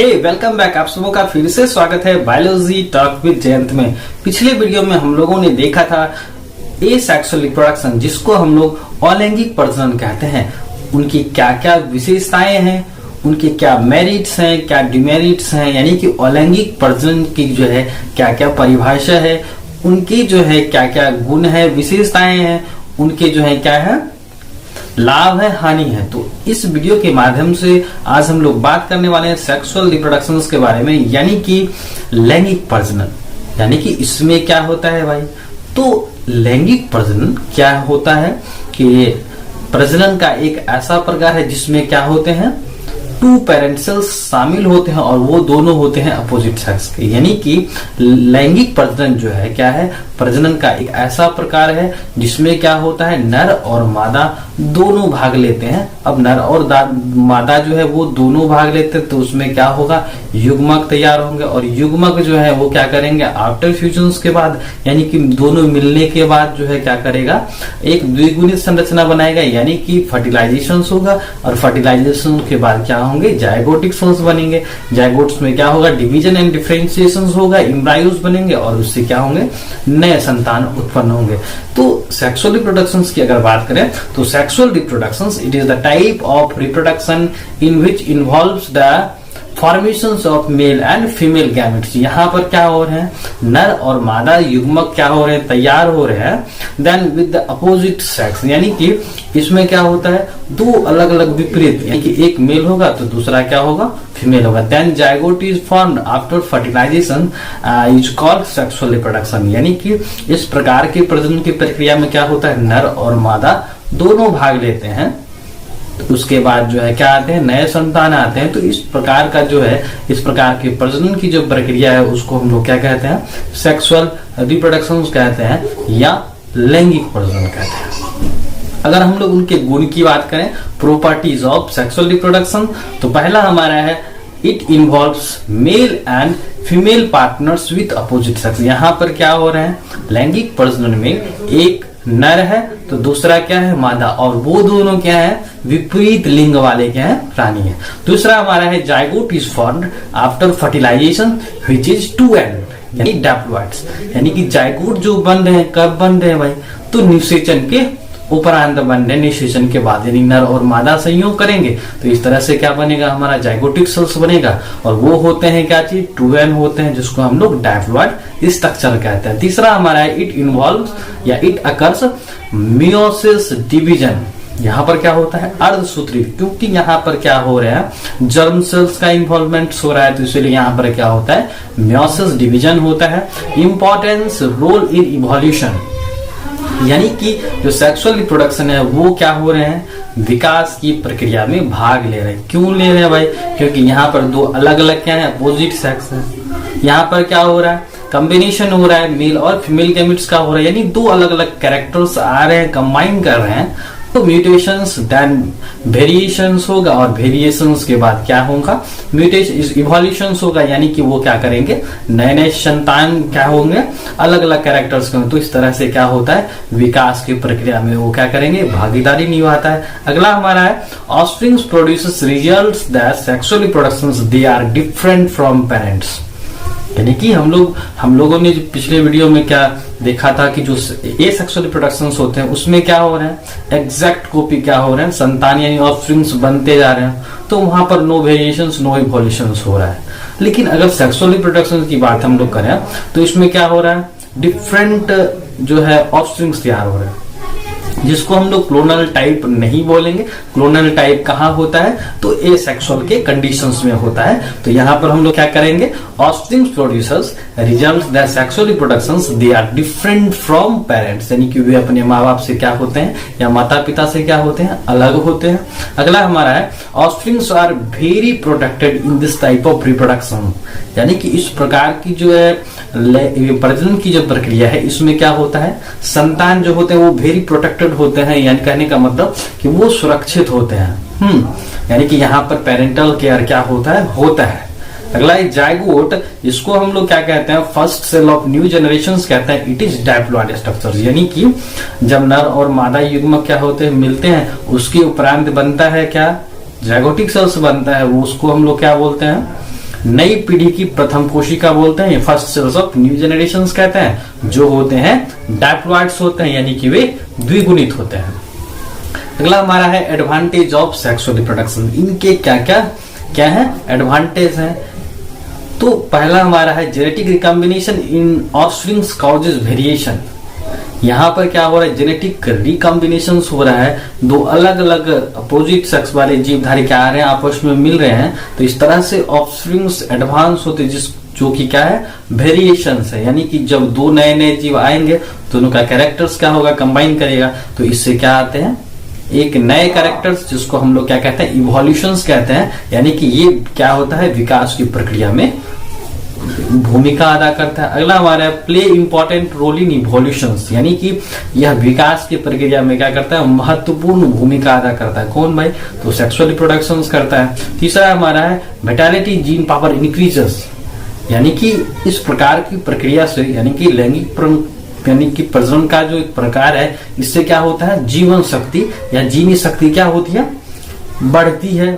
हे welcome back. आप सबों का फिर से स्वागत है बायोलॉजी टॉक विद जयंत में। पिछले वीडियो में हम लोगों ने देखा था एसेक्सुअल रिप्रोडक्शन, जिसको हम लोग अलैंगिक प्रजनन कहते हैं। उनकी क्या क्या विशेषताएं हैं, उनके क्या मेरिट्स हैं, क्या डिमेरिट्स हैं, यानी कि अलैंगिक प्रजनन की जो है क्या क्या परिभाषा है, उनकी जो है क्या क्या गुण है, विशेषताएं हैं, उनके जो है क्या है लाभ है, हानि है। तो इस वीडियो के माध्यम से आज हम लोग बात करने वाले हैं सेक्सुअल रिप्रोडक्शन के बारे में, यानी कि लैंगिक प्रजनन। यानी कि इसमें क्या होता है भाई, तो लैंगिक प्रजनन क्या होता है कि प्रजनन का एक ऐसा प्रकार है जिसमें क्या होते हैं, टू पेरेंट सेल्स शामिल होते हैं और वो दोनों होते हैं अपोजिट सेक्स के। यानी कि लैंगिक प्रजनन जो है क्या है, प्रजनन का एक ऐसा प्रकार है जिसमें क्या होता है नर और मादा दोनों भाग लेते हैं। अब नर और मादा जो है वो दोनों भाग लेते हैं, तो उसमें क्या होगा, युग्मक तैयार होंगे और युग्मक जो है वो क्या करेंगे, आफ्टर फ्यूजन के बाद यानी कि दोनों मिलने के बाद जो है क्या करेगा, एक द्विगुणित संरचना बनाएगा, यानी कि फर्टिलाइजेशन होगा और फर्टिलाइजेशन के बाद क्या होंगे, जायगोटिक सेल्स बनेंगे। जायगोट्स में क्या होगा, डिवीजन एंड डिफरेंशिएशन होगा, एम्ब्रायोस बनेंगे और उससे क्या होंगे, नए संतान उत्पन्न होंगे। तो सेक्सुअल रिप्रोडक्शन की अगर बात करें तो sexual reproduction it is the type of reproduction in which involves the formations of male and female gametes. यहाँ पर क्या हो रहे हैं, नर और मादा युग्मक क्या हो रहे हैं, तैयार हो रहे हैं, then with the opposite sex. यानी कि इसमें क्या होता है, दो अलग अलग विपरीत, यानी कि एक मेल होगा तो दूसरा क्या होगा, फीमेल होगा। Then zygote is formed after fertilisation is called sexual reproduction. यानी कि इस प्रकार की प्रजनन की प्रक्रिया में क्या होता है, नर और मादा दोनों भाग लेते हैं, उसके बाद जो है क्या आते हैं, नए संतान आते हैं। तो इस प्रकार का जो है, इस प्रकार की प्रजनन की जो प्रक्रिया है उसको हम लोग क्या कहते हैं, सेक्सुअल रिप्रोडक्शन कहते हैं या लैंगिक प्रजनन कहते हैं। अगर हम लोग उनके गुण की बात करें, प्रॉपर्टीज ऑफ सेक्सुअल रिप्रोडक्शन, तो पहला हमारा है it involves mail and female partners with opposite sex. यहाँ पर क्या हो रहे हैं, लैंगिक प्रजनन में एक नर है तो दूसरा क्या है, मादा, और वो दोनों क्या है, विपरीत लिंग वाले क्या है, प्राणी है। दूसरा हमारा है zygote is formed after fertilisation which is 2n यानी डैप्लॉइड्स। यानी कि जायगोट जो बन रहे हैं, कब बन रहे हैं भाई, तो निषेचन के उपरांत बन रहे, निषेचन के बाद, यानी नर और मादा संयोग करेंगे तो इस तरह से क्या बनेगा, हमारा जायगोटिक सेल्स बनेगा और वो होते हैं क्या चीज, 2n होते हैं, जिसको हम लोग डैप्लॉइड स्ट्रक्चर कहते हैं। तीसरा हमारा है इट इन्वॉल्व्स या इट अकर्स मियोसिस डिवीजन। यहाँ पर क्या होता है, अर्धसूत्री, क्योंकि यहाँ पर क्या हो रहा है, जर्म सेल्स का इन्वॉल्वमेंट हो रहा है, तो इसलिए यहाँ पर क्या होता है, मियोसिस डिवीजन होता है। इंपॉर्टेंस रोल इन इवोल्यूशन, यानी कि जो सेक्सुअल रिप्रोडक्शन है वो क्या हो रहे हैं, विकास की प्रक्रिया में भाग ले रहे हैं। क्यों ले रहे हैं भाई, क्योंकि यहाँ पर दो अलग अलग क्या है, अपोजिट सेक्स है। यहाँ पर क्या हो रहा है, कॉम्बिनेशन हो रहा है, मेल और फीमेल गैमेट्स का हो रहा है, यानी दो अलग अलग कैरेक्टर्स आ रहे हैं, कंबाइन कर रहे हैं। तो म्यूटेशंस देन वेरिएशंस होगा और वेरिएशंस के बाद क्या होगा, म्यूटेशन इवोल्यूशंस होगा, यानी कि वो क्या करेंगे, नए नए संतान क्या होंगे, अलग अलग कैरेक्टर्स के। तो इस तरह से क्या होता है, विकास की प्रक्रिया में वो क्या करेंगे, भागीदारी निभाता है। अगला हमारा है offsprings produces results that sexual reproductions they are different from parents. यानी कि हम लोगों ने पिछले वीडियो में क्या देखा था कि जो एसेक्सुअल रिप्रोडक्शंस होते हैं उसमें क्या हो रहे हैं, एग्जैक्ट कॉपी क्या हो रहे हैं, संतान यानी ऑफस्प्रिंग्स बनते जा रहे हैं, तो वहां पर नो वेरिएशंस नो इवोल्यूशंस हो रहा है। लेकिन अगर सेक्सुअल रिप्रोडक्शन की बात हम लोग करें तो इसमें क्या हो रहा है, डिफरेंट जो है ऑफस्प्रिंग्स तैयार हो रहे हैं, जिसको हम लोग क्लोनल टाइप नहीं बोलेंगे। क्लोनल टाइप कहाँ होता है, तो एसेक्सुअल के कंडीशंस में होता है। तो यहाँ पर हम लोग क्या करेंगे, offsprings producers results that sexual reproductions they are different from parents, यानी कि वे अपने माँ बाप से क्या होते हैं या माता पिता से क्या होते हैं, अलग होते हैं। अगला हमारा है offsprings are very protected in this type of reproduction. यानी कि इस प्रकार की जो है प्रजनन की जो प्रक्रिया है इसमें क्या होता है, संतान जो होते हैं वो वेरी प्रोटेक्टेड होते हैं, यानी कहने का मतलब कि वो सुरक्षित होते हैं। यानी कि यहाँ पर पेरेंटल केयर क्या होता है। अगला है जायगोट, इसको हम लोग क्या कहते हैं, first cell of new generations कहते हैं। इट इज डैप्लॉइड स्ट्रक्चर, यानी कि जब नर और मादा युग्मक क्या होते हैं, मिलते हैं, उसके उपरांत बनता है क्या, जायगोटिक सेल्स बनता है, वो उसको हम लोग क्या बोलते हैं, नई पीढ़ी की प्रथम कोशिका बोलते हैं, first cells of new generation कहते हैं, जो होते हैं डायप्लॉइड्स होते हैं, यानी कि वे द्विगुणित होते हैं। अगला हमारा है एडवांटेज ऑफ सेक्सुअल रिप्रोडक्शन। इनके क्या है एडवांटेज है। तो पहला हमारा है जेनेटिक रिकॉम्बिनेशन इन ऑफस्प्रिंग्स कॉजेज वेरिएशन। यहाँ पर क्या हो रहा है, जेनेटिक रिकॉम्बिनेशन हो रहा है, दो अलग अलग अपोजिट सेक्स वाले जीवधारी क्या आ रहे हैं, आपस में मिल रहे हैं, तो इस तरह से ऑफस्प्रिंग्स एडवांस होते, जो कि क्या है वेरिएशन है, यानी कि जब दो नए नए जीव आएंगे दोनों का कैरेक्टर्स क्या होगा, कंबाइन करेगा, तो इससे क्या आते हैं एक नए कैरेक्टर्स, जिसको हम लोग क्या कहते हैं इवोल्यूशंस कहते हैं, यानी कि ये क्या होता है विकास की प्रक्रिया में भूमिका अदा करता है। अगला हमारा है play important role in evolutions, यानी कि यह विकास की प्रक्रिया में क्या करता है महत्वपूर्ण भूमिका अदा करता है। कौन भाई, तो सेक्सुअल रिप्रोडक्शन करता है। तीसरा हमारा है विटालिटी जीन पावर इंक्रीजेस, यानी कि इस प्रकार की प्रक्रिया से, यानी कि लैंगिक यानी कि प्रजनन का जो एक प्रकार है, इससे क्या होता है जीवन शक्ति या जीनी शक्ति क्या होती है बढ़ती है।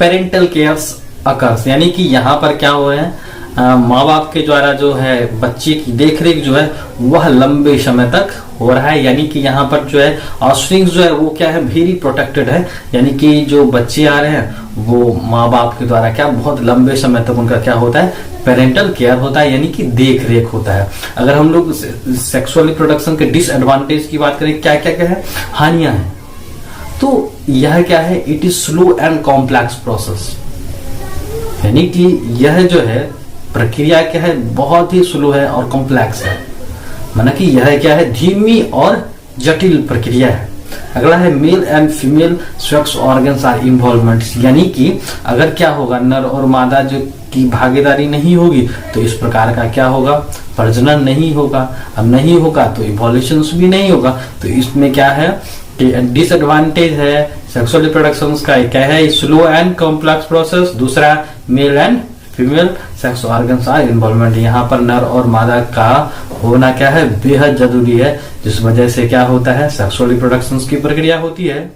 पेरेंटल केयर्स अकर्स, यानी कि यहाँ पर क्या हो रहा है माँ बाप के द्वारा जो है बच्चे की देखरेख जो है वह लंबे समय तक हो रहा है, यानी कि यहाँ पर जो है ऑफस्प्रिंग्स जो है वो क्या है वेरी प्रोटेक्टेड है, यानी कि जो बच्चे आ रहे हैं वो माँ बाप के द्वारा क्या बहुत लंबे समय तक उनका क्या होता है पेरेंटल केयर होता है, यानी कि देख रेख होता है। अगर हम लोग सेक्सुअल रिप्रोडक्शन के डिसएडवांटेज की बात करें, क्या क्या है हानियां हैं, तो यह क्या है it is slow and complex process, यानी कि यह जो है प्रक्रिया क्या है बहुत ही स्लो है और कॉम्प्लेक्स है, माना कि यह क्या है धीमी और जटिल प्रक्रिया है। अगला है male and female sex organs are involvement, यानी कि अगर क्या होगा नर और मादा जो की भागीदारी नहीं होगी तो इस प्रकार का क्या होगा प्रजनन नहीं होगा। अब नहीं होगा तो इवोल्यूशन भी नहीं होगा। तो इसमें क्या है कि डिसएडवांटेज है सेक्सुअल रिप्रोडक्शन का, क्या है स्लो एंड कॉम्प्लेक्स प्रोसेस, दूसरा male and female sex organs are involvement, यहाँ पर नर और मादा का होना क्या है बेहद जरूरी है, जिस वजह से क्या होता है सेक्सुअल रिप्रोडक्शन की प्रक्रिया होती है।